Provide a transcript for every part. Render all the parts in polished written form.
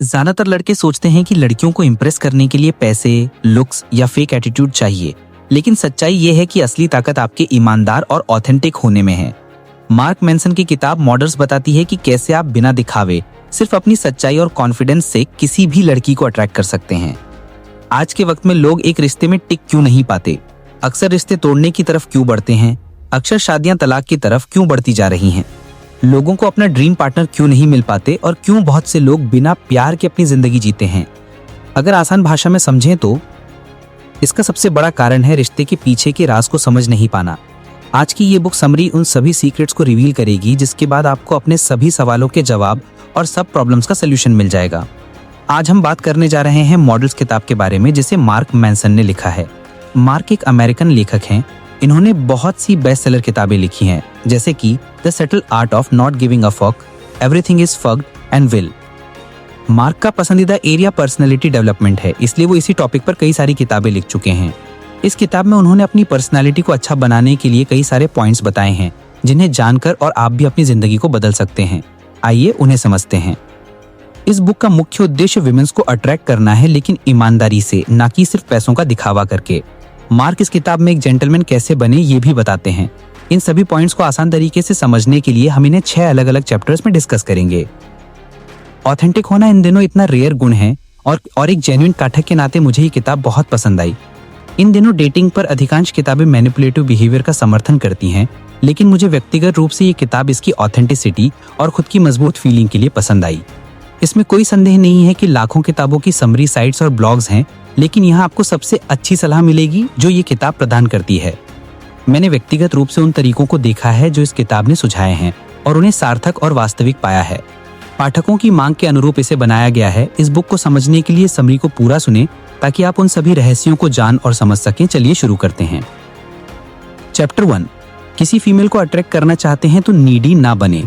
ज्यादातर लड़के सोचते हैं कि लड़कियों को इम्प्रेस करने के लिए पैसे, लुक्स या फेक एटीट्यूड चाहिए, लेकिन सच्चाई ये है कि असली ताकत आपके ईमानदार और ऑथेंटिक होने में है। मार्क मैनसन की किताब मॉडल्स बताती है कि कैसे आप बिना दिखावे सिर्फ अपनी सच्चाई और कॉन्फिडेंस से किसी भी लड़की को अट्रैक्ट कर सकते हैं। आज के वक्त में लोग एक रिश्ते में टिक क्यों नहीं पाते? अक्सर रिश्ते तोड़ने की तरफ क्यों बढ़ते हैं? अक्सर शादियां तलाक की तरफ क्यों बढ़ती जा रही हैं? लोगों को अपना ड्रीम पार्टनर क्यों नहीं मिल पाते और क्यों बहुत से लोग बिना प्यार के अपनी जिंदगी जीते हैं? अगर आसान भाषा में समझें तो इसका सबसे बड़ा कारण है रिश्ते के पीछे के राज को समझ नहीं पाना। आज की ये बुक समरी उन सभी सीक्रेट्स को रिवील करेगी जिसके बाद आपको अपने सभी सवालों के जवाब और सब प्रॉब्लम्स का सलूशन मिल जाएगा। आज हम बात करने जा रहे हैं मॉडल्स किताब के बारे में जिसे मार्क मैनसन ने लिखा है। मार्क एक अमेरिकन लेखक हैं। इन्होंने बहुत सी बेस्ट सेलर किताबें लिखी हैं, जैसे कि the subtle art of not giving a fuck, everything is fucked and will. Mark का पसंदीदा एरिया पर्सनैलिटी डेवलपमेंट है, इसलिए वो इसी टॉपिक पर कई सारी किताबें लिख चुके हैं। इस किताब में उन्होंने अपनी पर्सनैलिटी को अच्छा बनाने के लिए कई सारे पॉइंट्स बताए हैं जिन्हें जानकर और आप भी अपनी जिंदगी को बदल सकते हैं। आइए उन्हें समझते हैं। इस बुक का मुख्य उद्देश्य विमेंस को अट्रैक्ट करना है, लेकिन ईमानदारी से, ना कि सिर्फ पैसों का दिखावा करके। मार्क इस किताब में एक जेंटलमैन कैसे बने ये भी बताते हैं। इन सभी पॉइंट्स को आसान तरीके से समझने के लिए हम इन्हें 6 अलग अलग चैप्टर्स में डिस्कस करेंगे। ऑथेंटिक होना इन दिनों इतना रेयर गुण है और एक जेन्युइन पाठक के नाते मुझे ये किताब बहुत पसंद आई। इन दिनों डेटिंग पर अधिकांश किताबें मैनिपुलेटिव बिहेवियर का समर्थन करती हैं, लेकिन मुझे व्यक्तिगत रूप से ये किताब इसकी ऑथेंटिसिटी और खुद की मजबूत फीलिंग के लिए पसंद आई। इसमें कोई संदेह नहीं है कि लाखों किताबों की समरी साइट्स और ब्लॉग्स हैं, लेकिन यहाँ आपको सबसे अच्छी सलाह मिलेगी जो ये किताब प्रदान करती है। मैंने व्यक्तिगत रूप से उन तरीकों को देखा है जो इस किताब ने सुझाए हैं और उन्हें सार्थक और वास्तविक पाया है। पाठकों की मांग के अनुरूप इसे बनाया गया है। इस बुक को समझने के लिए समरी को पूरा सुने ताकि आप उन सभी रहस्यों को जान और समझ सकें। चलिए शुरू करते हैं। चैप्टर 1, किसी फीमेल को अट्रैक्ट करना चाहते हैं तो नीडी ना बने।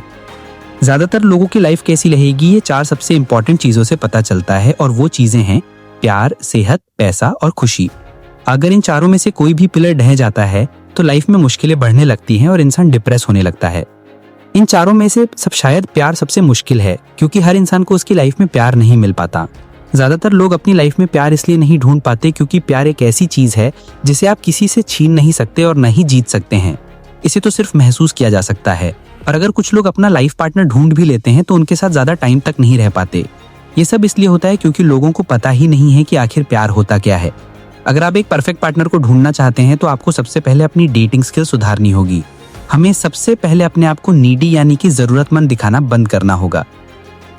ज्यादातर लोगों की लाइफ कैसी रहेगी ये 4 सबसे इंपॉर्टेंट चीजों से पता चलता है, और वो चीजें हैं प्यार, सेहत, पैसा और खुशी। अगर इन चारों में से कोई भी पिलर ढह जाता है तो लाइफ में मुश्किलें बढ़ने लगती हैं और इंसान डिप्रेस होने लगता है। इन चारों में से शायद प्यार सबसे मुश्किल है, क्योंकि हर इंसान को उसकी लाइफ में प्यार नहीं मिल पाता। ज्यादातर लोग अपनी लाइफ में प्यार इसलिए नहीं ढूंढ पाते क्योंकि प्यार एक ऐसी चीज है जिसे आप किसी से छीन नहीं सकते और न ही जीत सकते हैं। इसे तो सिर्फ महसूस किया जा सकता है। और अगर कुछ लोग अपना लाइफ पार्टनर ढूंढ भी लेते हैं तो उनके साथ ज्यादा टाइम तक नहीं रह पाते। ये सब इसलिए होता है क्योंकि लोगों को पता ही नहीं है कि आखिर प्यार होता क्या है। अगर आप एक परफेक्ट पार्टनर को ढूंढना चाहते हैं तो आपको सबसे पहले अपनी डेटिंग स्किल सुधारनी होगी। हमें सबसे पहले अपने आप को नीडी यानी कि जरूरतमंद दिखाना बंद करना होगा।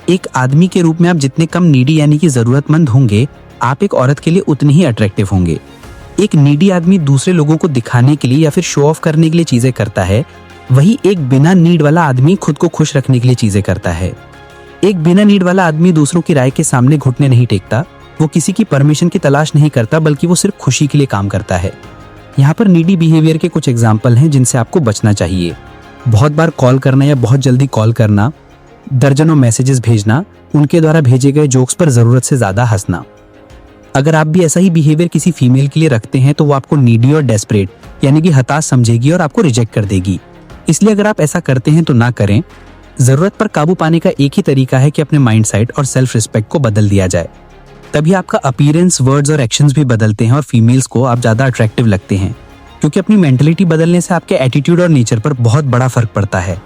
एक आदमी के रूप में आप जितने कम नीडी यानी कि जरूरतमंद होंगे, आप एक औरत के लिए उतने ही अट्रैक्टिव होंगे। एक नीडी आदमी दूसरे लोगों को दिखाने के लिए या फिर शो ऑफ करने के लिए चीजें करता है, वही एक बिना नीड वाला आदमी खुद को खुश रखने के लिए चीजें करता है। एक बिना नीड वाला आदमी दूसरों की राय के सामने घुटने नहीं टेकता, वो किसी की परमिशन की तलाश नहीं करता, बल्कि वो सिर्फ खुशी के लिए काम करता है। यहाँ पर नीडी बिहेवियर के कुछ एग्जाम्पल हैं जिनसे आपको बचना चाहिए। बहुत बार कॉल करना या बहुत जल्दी कॉल करना, दर्जनों मैसेजेस भेजना, उनके द्वारा भेजे गए जोक्स पर जरूरत से ज्यादा हंसना। अगर आप भी ऐसा ही बिहेवियर किसी फीमेल के लिए रखते हैं तो वो आपको नीडी और डेस्परेट यानी कि हताश समझेगी और आपको रिजेक्ट कर देगी। इसलिए अगर आप ऐसा करते हैं तो ना करें। जरूरत पर काबू पाने का एक ही तरीका है कि अपने माइंड सेट और सेल्फ रिस्पेक्ट को बदल दिया जाए। तभी आपका अपीयरेंस, वर्ड्स और एक्शंस भी बदलते हैं और फीमेल्स को आप ज्यादा अट्रैक्टिव लगते हैं, क्योंकि अपनी मेंटलिटी बदलने से आपके एटीट्यूड और नेचर पर बहुत बड़ा फर्क पड़ता है।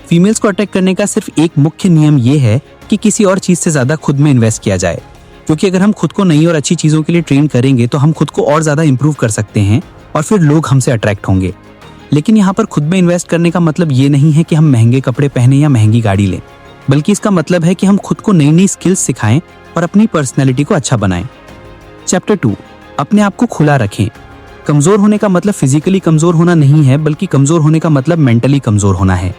फीमेल्स को अट्रैक्ट करने का सिर्फ एक मुख्य नियम ये है कि किसी और चीज से ज्यादा खुद में इन्वेस्ट किया जाए, क्योंकि अगर हम खुद को नई और अच्छी चीजों के लिए ट्रेन करेंगे तो हम खुद को और ज्यादा इंप्रूव कर सकते हैं और फिर लोग हमसे अट्रैक्ट होंगे। लेकिन यहाँ पर खुद में इन्वेस्ट करने का मतलब ये नहीं है कि हम महंगे कपड़े पहने या महंगी गाड़ी लें, बल्कि इसका मतलब है कि हम खुद को नई नई स्किल्स सिखाएं और अपनी पर्सनैलिटी को अच्छा बनाएं। चैप्टर 2, अपने आप को खुला रखें। कमजोर होने का मतलब फिजिकली कमजोर होना नहीं है, बल्कि कमजोर होने का मतलब मेंटली कमजोर होना है।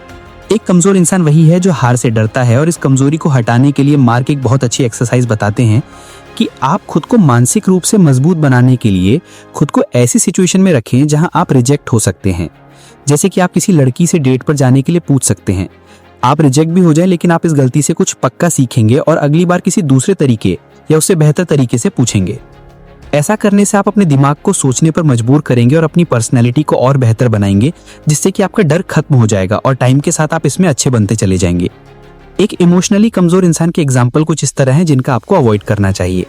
एक कमजोर इंसान वही है जो हार से डरता है, और इस कमजोरी को हटाने के लिए मार्क एक बहुत अच्छी एक्सरसाइज बताते हैं कि आप खुद को मानसिक रूप से मजबूत बनाने के लिए खुद को ऐसी सिचुएशन में रखें जहां आप रिजेक्ट हो सकते हैं। जैसे कि आप किसी लड़की से डेट पर जाने के लिए पूछ सकते हैं। आप रिजेक्ट भी हो जाए, लेकिन आप इस गलती से कुछ पक्का सीखेंगे और अगली बार किसी दूसरे तरीके या उससे बेहतर तरीके से पूछेंगे। ऐसा करने से आप अपने दिमाग को सोचने पर मजबूर करेंगे और अपनी पर्सनैलिटी को और बेहतर बनाएंगे, जिससे कि आपका डर खत्म हो जाएगा और टाइम के साथ आप इसमें अच्छे बनते चले जाएंगे। एक इमोशनली कमजोर इंसान के एग्जाम्पल कुछ इस तरह हैं जिनका आपको अवॉइड करना चाहिए।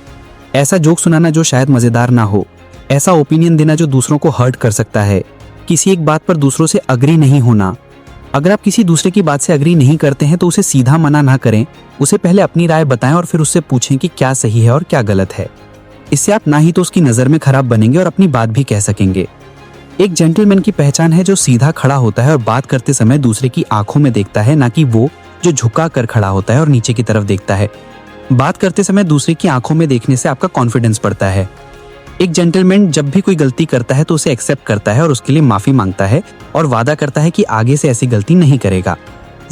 ऐसा जोक सुनाना जो शायद मजेदार ना हो, ऐसा ओपिनियन देना जो दूसरों को हर्ट कर सकता है, किसी एक बात पर दूसरों से अग्री नहीं होना। अगर आप किसी दूसरे की बात से अग्री नहीं करते हैं तो उसे सीधा मना ना करें, उसे पहले अपनी राय बताएं और फिर उससे पूछें कि क्या सही है और क्या गलत है। इससे आप ना ही तो उसकी नज़र में खराब बनेंगे और अपनी बात भी कह सकेंगे। एक जेंटलमैन की पहचान है जो सीधा खड़ा होता है और बात करते समय दूसरे की आंखों में देखता है, ना कि वो जो झुका कर खड़ा होता है और नीचे की तरफ देखता है। बात करते समय दूसरे की आंखों में देखने से आपका कॉन्फिडेंस बढ़ता है। एक जेंटलमैन जब भी कोई गलती करता है तो उसे एक्सेप्ट करता है और उसके लिए माफी मांगता है और वादा करता है कि आगे से ऐसी गलती नहीं करेगा।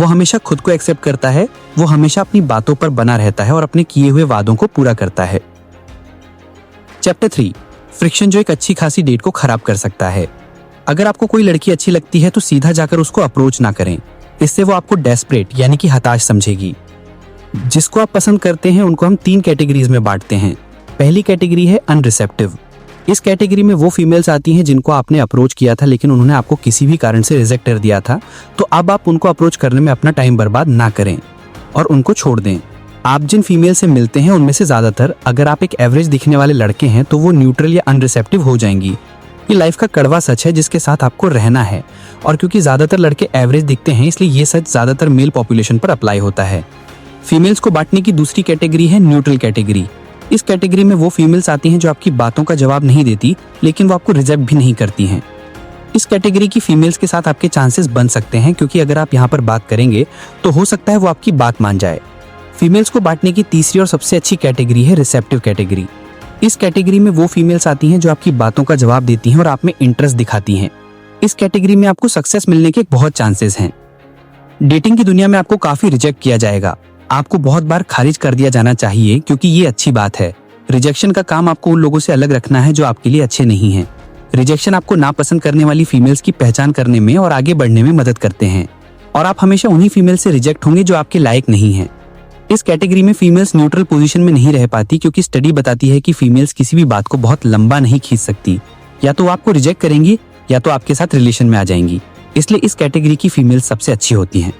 वो हमेशा खुद को एक्सेप्ट करता है, वो हमेशा अपनी बातों पर बना रहता है और अपने किए हुए वादों को पूरा करता है। चैप्टर 3, फ्रिक्शन जो एक अच्छी खासी डेट को खराब कर सकता है। अगर आपको कोई लड़की अच्छी लगती है तो सीधा जाकर उसको अप्रोच ना करें, इससे वो आपको डेस्परेट यानी कि हताश समझेगी। जिसको आप पसंद करते हैं उनको हम 3 कैटेगरीज में बांटते हैं। पहली कैटेगरी है अनरिसेप्टिव। इस कैटेगरी में वो फीमेल्स आती हैं जिनको आपने अप्रोच किया था लेकिन उन्होंने आपको किसी भी कारण से रिजेक्ट कर दिया था, तो अब आप उनको अप्रोच करने में अपना टाइम बर्बाद ना करें और उनको छोड़ दें। आप जिन फीमेल से मिलते हैं उनमें से ज्यादातर, अगर आप एक एवरेज दिखने वाले लड़के हैं तो वो न्यूट्रल या अनरिसेप्टिव हो जाएंगी। ये लाइफ का कड़वा सच है जिसके साथ आपको रहना है, और क्योंकि ज्यादातर लड़के एवरेज दिखते हैं इसलिए ये सच ज्यादातर मेल पॉपुलेशन पर अप्लाई होता है। फीमेल्स को बांटने की दूसरी कैटेगरी है न्यूट्रल कैटेगरी। इस कैटेगरी में वो फीमेल्स आती हैं जो आपकी बातों का जवाब नहीं देती लेकिन वो आपको रिजेक्ट भी नहीं करती हैं। इस कैटेगरी की फीमेल्स के साथ आपके चांसेस बन सकते हैं, क्योंकि अगर आप यहाँ पर बात करेंगे तो हो सकता है वो आपकी बात मान जाए। फीमेल्स को बांटने की तीसरी और सबसे अच्छी कैटेगरी है रिसेप्टिव कैटेगरी। इस कैटेगरी में वो फीमेल्स आती हैं जो आपकी बातों का जवाब देती हैं और आप में इंटरेस्ट दिखाती हैं। इस कैटेगरी में आपको सक्सेस मिलने के बहुत चांसेस हैं। डेटिंग की दुनिया में आपको काफी रिजेक्ट किया जाएगा, आपको बहुत बार खारिज कर दिया जाना चाहिए, क्योंकि ये अच्छी बात है। रिजेक्शन का काम आपको उन लोगों से अलग रखना है जो आपके लिए अच्छे नहीं हैं। रिजेक्शन आपको नापसंद करने वाली फीमेल्स की पहचान करने में और आगे बढ़ने में मदद करते हैं, और आप हमेशा उन्हीं फीमेल से रिजेक्ट होंगे जो आपके लायक नहीं हैं। इस कैटेगरी में फीमेल्स न्यूट्रल पोजीशन में नहीं रह पाती, क्योंकि स्टडी बताती है कि फीमेल्स किसी भी बात को बहुत लंबा नहीं खींच सकती। या तो वो आपको रिजेक्ट करेंगी या तो आपके साथ रिलेशन में आ जाएंगी। इसलिए इस कैटेगरी की फीमेल्स सबसे अच्छी होती हैं।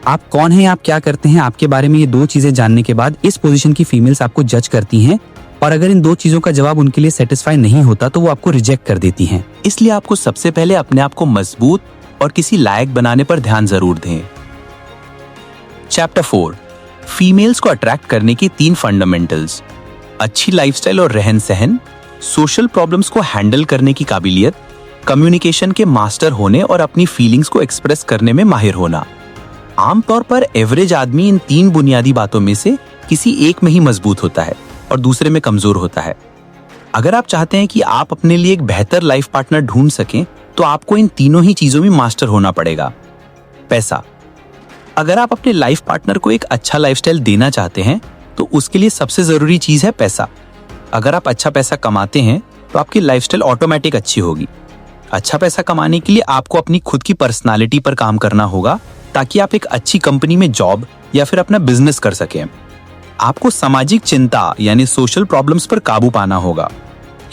आप कौन हैं, आप क्या करते हैं, आपके बारे में ये 2 चीजें जानने के बाद इस पोजीशन की फीमेल्स आपको जज करती हैं, और अगर इन 2 चीजों का जवाब उनके लिए सेटिस्फाई नहीं होता तो वो आपको रिजेक्ट कर देती हैं। इसलिए आपको सबसे पहले अपने आप को मजबूत और किसी लायक बनाने पर ध्यान जरूर दें। चैप्टर 4, फीमेल्स को अट्रैक्ट करने की 3 फंडामेंटल्स। अच्छी लाइफस्टाइल और रहन सहन, सोशल प्रॉब्लम्स को हैंडल करने की काबिलियत, कम्युनिकेशन के मास्टर होने और अपनी फीलिंग्स को एक्सप्रेस करने में माहिर होना। आमतौर पर एवरेज आदमी इन 3 बुनियादी बातों में से किसी एक में ही मजबूत होता है और दूसरे में कमजोर होता है। अगर आप चाहते हैं कि आप अपने लिए एक बेहतर लाइफ पार्टनर ढूंढ सकें तो आपको इन तीनों ही चीजों में मास्टर होना पड़ेगा। पैसा, अगर आप अपने लाइफ पार्टनर को एक अच्छा लाइफस्टाइल देना चाहते हैं तो उसके लिए सबसे जरूरी चीज है पैसा। अगर आप अच्छा पैसा कमाते हैं तो आपकी लाइफस्टाइल ऑटोमेटिक अच्छी होगी। अच्छा पैसा कमाने के लिए आपको अपनी खुद की पर्सनालिटी पर काम करना होगा, ताकि आप एक अच्छी कंपनी में जॉब या फिर अपना बिजनेस कर सकें। आपको सामाजिक चिंता यानी सोशल प्रॉब्लम्स पर काबू पाना होगा।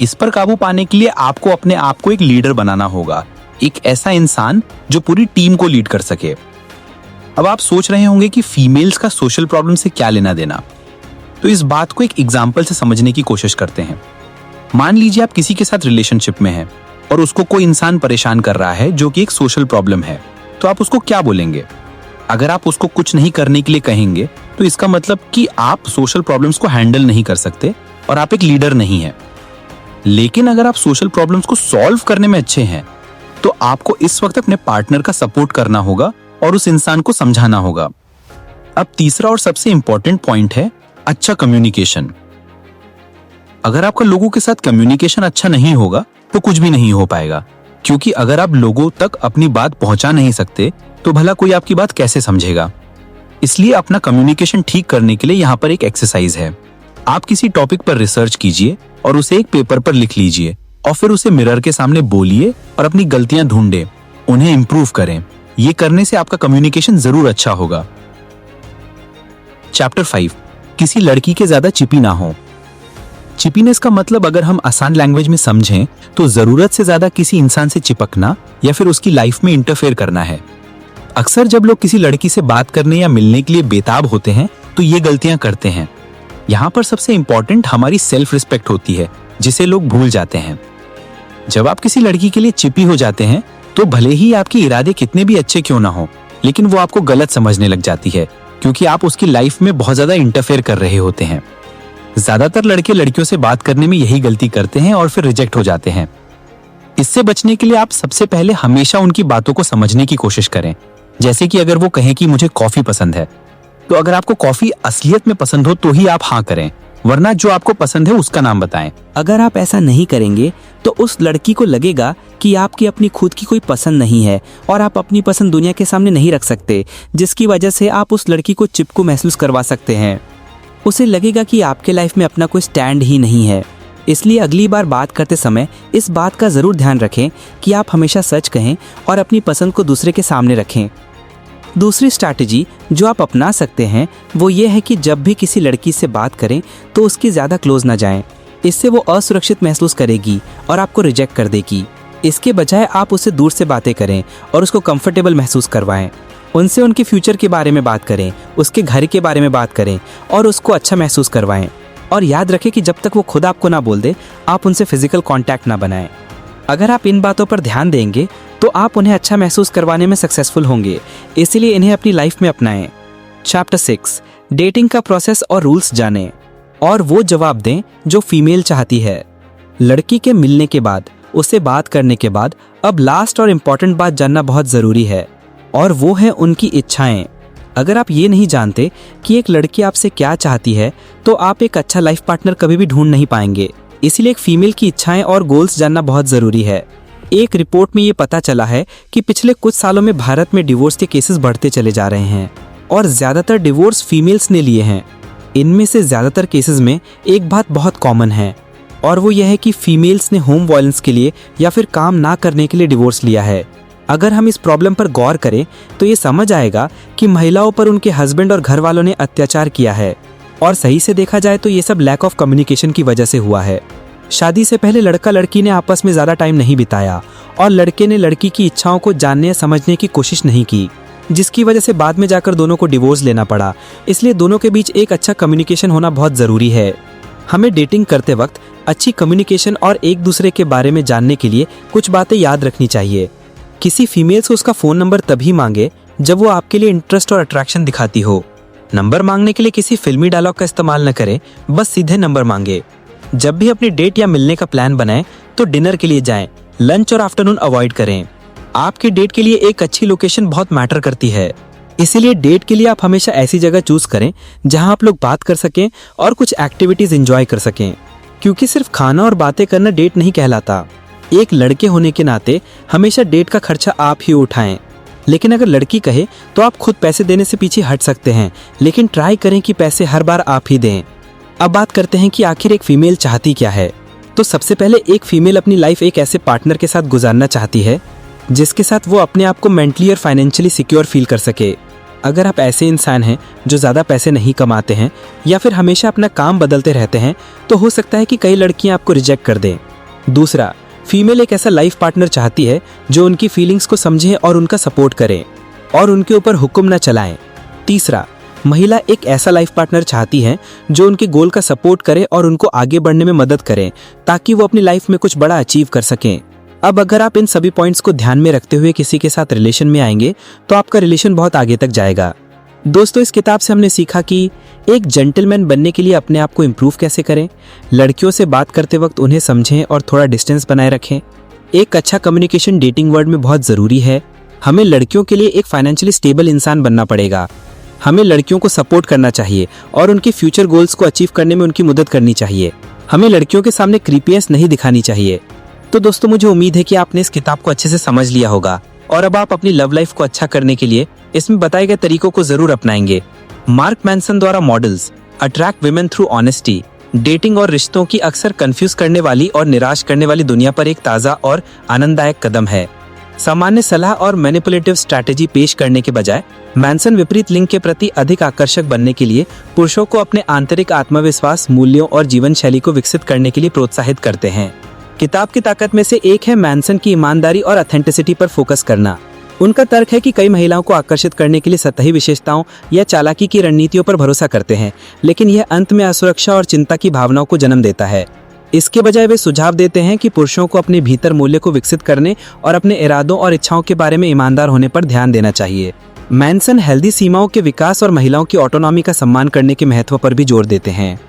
इस पर काबू पाने के लिए आपको अपने आप को एक लीडर बनाना होगा, एक ऐसा इंसान जो पूरी टीम को लीड कर सके। अब आप सोच रहे होंगे कि फीमेल्स का सोशल प्रॉब्लम से क्या लेना देना, तो इस बात को एक एग्जाम्पल से समझने की कोशिश करते हैं। मान लीजिए आप किसी के साथ रिलेशनशिप में हैं और उसको कोई इंसान परेशान कर रहा है जो कि एक सोशल प्रॉब्लम है, तो आप उसको क्या बोलेंगे? अगर आप उसको कुछ नहीं करने के लिए कहेंगे तो इसका मतलब कि आप सोशल प्रॉब्लम्स को हैंडल नहीं कर सकते और आप एक लीडर नहीं हैं। लेकिन अगर आप सोशल प्रॉब्लम्स को सॉल्व करने में अच्छे हैं तो आपको इस वक्त अपने पार्टनर का सपोर्ट करना होगा और उस इंसान को समझाना होगा। अब तीसरा और सबसे इंपॉर्टेंट पॉइंट है अच्छा कम्युनिकेशन। अगर आपका लोगों के साथ कम्युनिकेशन अच्छा नहीं होगा तो कुछ भी नहीं हो पाएगा, क्योंकि अगर आप लोगों तक अपनी बात पहुंचा नहीं सकते तो भला कोई आपकी बात कैसे समझेगा। इसलिए अपना कम्युनिकेशन ठीक करने के लिए यहाँ पर एक एक्सरसाइज है। आप किसी टॉपिक पर रिसर्च कीजिए और उसे एक पेपर पर लिख लीजिए और फिर उसे मिरर के सामने बोलिए और अपनी गलतियां ढूंढें, उन्हें इंप्रूव करें। ये करने से आपका कम्युनिकेशन जरूर अच्छा होगा। चैप्टर 5, किसी लड़की के ज्यादा चिपी ना हो। चिपीनेस का मतलब अगर हम आसान लैंग्वेज में समझें तो जरूरत से ज्यादा किसी इंसान से चिपकना या फिर उसकी लाइफ में इंटरफेयर करना है। अक्सर जब लोग किसी लड़की से बात करने या मिलने के लिए बेताब होते हैं तो ये गलतियां करते हैं। यहाँ पर सबसे इंपॉर्टेंट हमारी सेल्फ रिस्पेक्ट होती है, जिसे लोग भूल जाते हैं। जब आप किसी लड़की के लिए चिपी हो जाते हैं तो भले ही आपके इरादे कितने भी अच्छे क्यों ना हो, लेकिन वो आपको गलत समझने लग जाती है, क्योंकि आप उसकी लाइफ में बहुत ज्यादा इंटरफेयर कर रहे होते हैं। ज्यादातर लड़के लड़कियों से बात करने में यही गलती करते हैं और फिर रिजेक्ट हो जाते हैं। इससे बचने के लिए आप सबसे पहले हमेशा उनकी बातों को समझने की कोशिश करें। जैसे कि अगर वो कहें कि मुझे कॉफी पसंद है, तो अगर आपको कॉफी असलियत में पसंद हो तो ही आप हाँ करें, वरना जो आपको पसंद है उसका नाम बताएं। अगर आप ऐसा नहीं करेंगे तो उस लड़की को लगेगा कि आपकी अपनी खुद की कोई पसंद नहीं है और आप अपनी पसंद दुनिया के सामने नहीं रख सकते, जिसकी वजह से आप उस लड़की को चिपकू महसूस करवा सकते हैं। उसे लगेगा कि आपके लाइफ में अपना कोई स्टैंड ही नहीं है। इसलिए अगली बार बात करते समय इस बात का ज़रूर ध्यान रखें कि आप हमेशा सच कहें और अपनी पसंद को दूसरे के सामने रखें। दूसरी स्ट्रैटेजी जो आप अपना सकते हैं वो ये है कि जब भी किसी लड़की से बात करें तो उसकी ज़्यादा क्लोज ना जाएं। इससे वो असुरक्षित महसूस करेगी और आपको रिजेक्ट कर देगी। इसके बजाय आप उससे दूर से बातें करें और उसको कंफर्टेबल महसूस करवाएं। उनसे उनके फ्यूचर के बारे में बात करें, उसके घर के बारे में बात करें और उसको अच्छा महसूस करवाएं। और याद रखें कि जब तक वो खुद आपको ना बोल दे, आप उनसे फिजिकल कांटेक्ट ना बनाएं। अगर आप इन बातों पर ध्यान देंगे तो आप उन्हें अच्छा महसूस करवाने में सक्सेसफुल होंगे। इसीलिए इन्हें अपनी लाइफ में अपनाएं। चैप्टर 6, डेटिंग का प्रोसेस और रूल्स जानें और वो जवाब दें जो फीमेल चाहती है। लड़की के मिलने के बाद, उससे बात करने के बाद अब लास्ट और इम्पॉर्टेंट बात जानना बहुत ज़रूरी है, और वो है उनकी इच्छाएं। अगर आप ये नहीं जानते कि एक लड़की आपसे क्या चाहती है तो आप एक अच्छा लाइफ पार्टनर कभी भी ढूंढ नहीं पाएंगे। इसीलिए एक फीमेल की इच्छाएं और गोल्स जानना बहुत ज़रूरी है। एक रिपोर्ट में ये पता चला है कि पिछले कुछ सालों में भारत में डिवोर्स के केसेस बढ़ते चले जा रहे हैं और ज़्यादातर डिवोर्स फीमेल्स ने लिए हैं। इनमें से ज़्यादातर केसेस में एक बात बहुत कॉमन है, और वो यह है कि फीमेल्स ने होम वायलेंस के लिए या फिर काम ना करने के लिए डिवोर्स लिया है। अगर हम इस प्रॉब्लम पर गौर करें तो ये समझ आएगा कि महिलाओं पर उनके हस्बैंड और घर वालों ने अत्याचार किया है, और सही से देखा जाए तो ये सब लैक ऑफ कम्युनिकेशन की वजह से हुआ है। शादी से पहले लड़का लड़की ने आपस में ज़्यादा टाइम नहीं बिताया और लड़के ने लड़की की इच्छाओं को जानने या समझने की कोशिश नहीं की, जिसकी वजह से बाद में जाकर दोनों को डिवोर्स लेना पड़ा। इसलिए दोनों के बीच एक अच्छा कम्युनिकेशन होना बहुत ज़रूरी है। हमें डेटिंग करते वक्त अच्छी कम्युनिकेशन और एक दूसरे के बारे में जानने के लिए कुछ बातें याद रखनी चाहिए। किसी फीमेल से उसका फ़ोन नंबर तभी मांगे जब वो आपके लिए इंटरेस्ट और अट्रैक्शन दिखाती हो। नंबर मांगने के लिए किसी फिल्मी डायलॉग का इस्तेमाल न करें, बस सीधे नंबर मांगे। जब भी अपनी डेट या मिलने का प्लान बनाएं तो डिनर के लिए जाएं, लंच और आफ्टरनून अवॉइड करें। आपके डेट के लिए एक अच्छी लोकेशन बहुत मैटर करती है, इसीलिए डेट के लिए आप हमेशा ऐसी जगह चूज करें जहां आप लोग बात कर सकें और कुछ एक्टिविटीज एंजॉय कर सकें, क्योंकि सिर्फ खाना और बातें करना डेट नहीं कहलाता। एक लड़के होने के नाते हमेशा डेट का खर्चा आप ही उठाएं। लेकिन अगर लड़की कहे तो आप खुद पैसे देने से पीछे हट सकते हैं, लेकिन ट्राई करें कि पैसे हर बार आप ही दें। अब बात करते हैं कि आखिर एक फीमेल चाहती क्या है। तो सबसे पहले एक फीमेल अपनी लाइफ एक ऐसे पार्टनर के साथ गुजारना चाहती है जिसके साथ वो अपने आप को मेंटली और फाइनेंशियली सिक्योर फील कर सके। अगर आप ऐसे इंसान हैं जो ज़्यादा पैसे नहीं कमाते हैं या फिर हमेशा अपना काम बदलते रहते हैं, तो हो सकता है कि कई लड़कियां आपको रिजेक्ट कर दें। दूसरा, फीमेल एक ऐसा लाइफ पार्टनर चाहती है जो उनकी फीलिंग्स को समझे और उनका सपोर्ट करे और उनके ऊपर हुक्म न चलाएं। तीसरा, महिला एक ऐसा लाइफ पार्टनर चाहती है जो उनके गोल का सपोर्ट करे और उनको आगे बढ़ने में मदद करे, ताकि वो अपनी लाइफ में कुछ बड़ा अचीव कर सकें। अब अगर आप इन सभी पॉइंट्स को ध्यान में रखते हुए किसी के साथ रिलेशन में आएंगे तो आपका रिलेशन बहुत आगे तक जाएगा। दोस्तों, इस किताब से हमने सीखा कि एक जेंटलमैन बनने के लिए अपने आप को इम्प्रूव कैसे करें, लड़कियों से बात करते वक्त उन्हें समझें और थोड़ा डिस्टेंस बनाए रखें। एक अच्छा कम्युनिकेशन डेटिंग वर्ल्ड में बहुत ज़रूरी है। हमें लड़कियों के लिए एक फाइनेंशियली स्टेबल इंसान बनना पड़ेगा। हमें लड़कियों को सपोर्ट करना चाहिए और उनके फ्यूचर गोल्स को अचीव करने में उनकी मदद करनी चाहिए। हमें लड़कियों के सामने क्रीपीनेस नहीं दिखानी चाहिए। तो दोस्तों, मुझे उम्मीद है कि आपने इस किताब को अच्छे से समझ लिया होगा और अब आप अपनी लव लाइफ को अच्छा करने के लिए इसमें बताए गए तरीकों को जरूर अपनाएंगे। मार्क मैनसन द्वारा models attract women through honesty dating और रिश्तों की अक्सर कंफ्यूज करने वाली और निराश करने वाली दुनिया पर एक ताज़ा और आनंददायक कदम है। सामान्य सलाह और मैनिपुलेटिव स्ट्रैटेजी पेश करने के बजाय मैनसन विपरीत लिंग के प्रति अधिक आकर्षक बनने के लिए पुरुषों को अपने आंतरिक आत्मविश्वास, मूल्यों और जीवन शैली को विकसित करने के लिए प्रोत्साहित करते हैं। किताब की ताकत में से एक है मैनसन की ईमानदारी और ऑथेंटिसिटी पर फोकस करना। उनका तर्क है कि कई महिलाओं को आकर्षित करने के लिए सतही विशेषताओं या चालाकी की रणनीतियों पर भरोसा करते हैं, लेकिन यह अंत में असुरक्षा और चिंता की भावनाओं को जन्म देता है। इसके बजाय वे सुझाव देते हैं कि पुरुषों को अपने भीतर मूल्य को विकसित करने और अपने इरादों और इच्छाओं के बारे में ईमानदार होने पर ध्यान देना चाहिए। मैनसन हेल्दी सीमाओं के विकास और महिलाओं की ऑटोनॉमी का सम्मान करने के महत्व पर भी जोर देते हैं।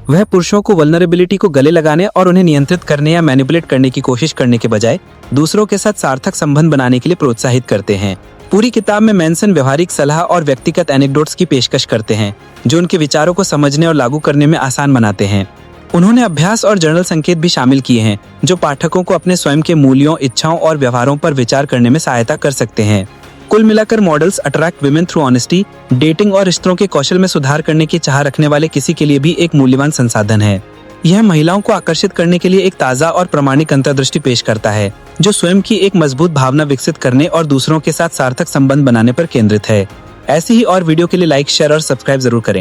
वह पुरुषों को वल्नरेबिलिटी को गले लगाने और उन्हें नियंत्रित करने या मैनिपुलेट करने की कोशिश करने के बजाय दूसरों के साथ सार्थक संबंध बनाने के लिए प्रोत्साहित करते हैं। पूरी किताब में मैनसन व्यवहारिक सलाह और व्यक्तिगत एनेक्डोट्स की पेशकश करते हैं जो उनके विचारों को समझने और लागू करने में आसान बनाते हैं। उन्होंने अभ्यास और जर्नल संकेत भी शामिल किए हैं जो पाठकों को अपने स्वयं के मूल्यों, इच्छाओं और व्यवहारों पर विचार करने में सहायता कर सकते हैं। कुल मिलाकर models attract women through honesty dating और रिश्तों के कौशल में सुधार करने की चाह रखने वाले किसी के लिए भी एक मूल्यवान संसाधन है। यह महिलाओं को आकर्षित करने के लिए एक ताज़ा और प्रामाणिक अंतर्दृष्टि पेश करता है जो स्वयं की एक मजबूत भावना विकसित करने और दूसरों के साथ सार्थक संबंध बनाने पर केंद्रित है। ऐसी ही और वीडियो के लिए लाइक, शेयर और सब्सक्राइब जरूर करें।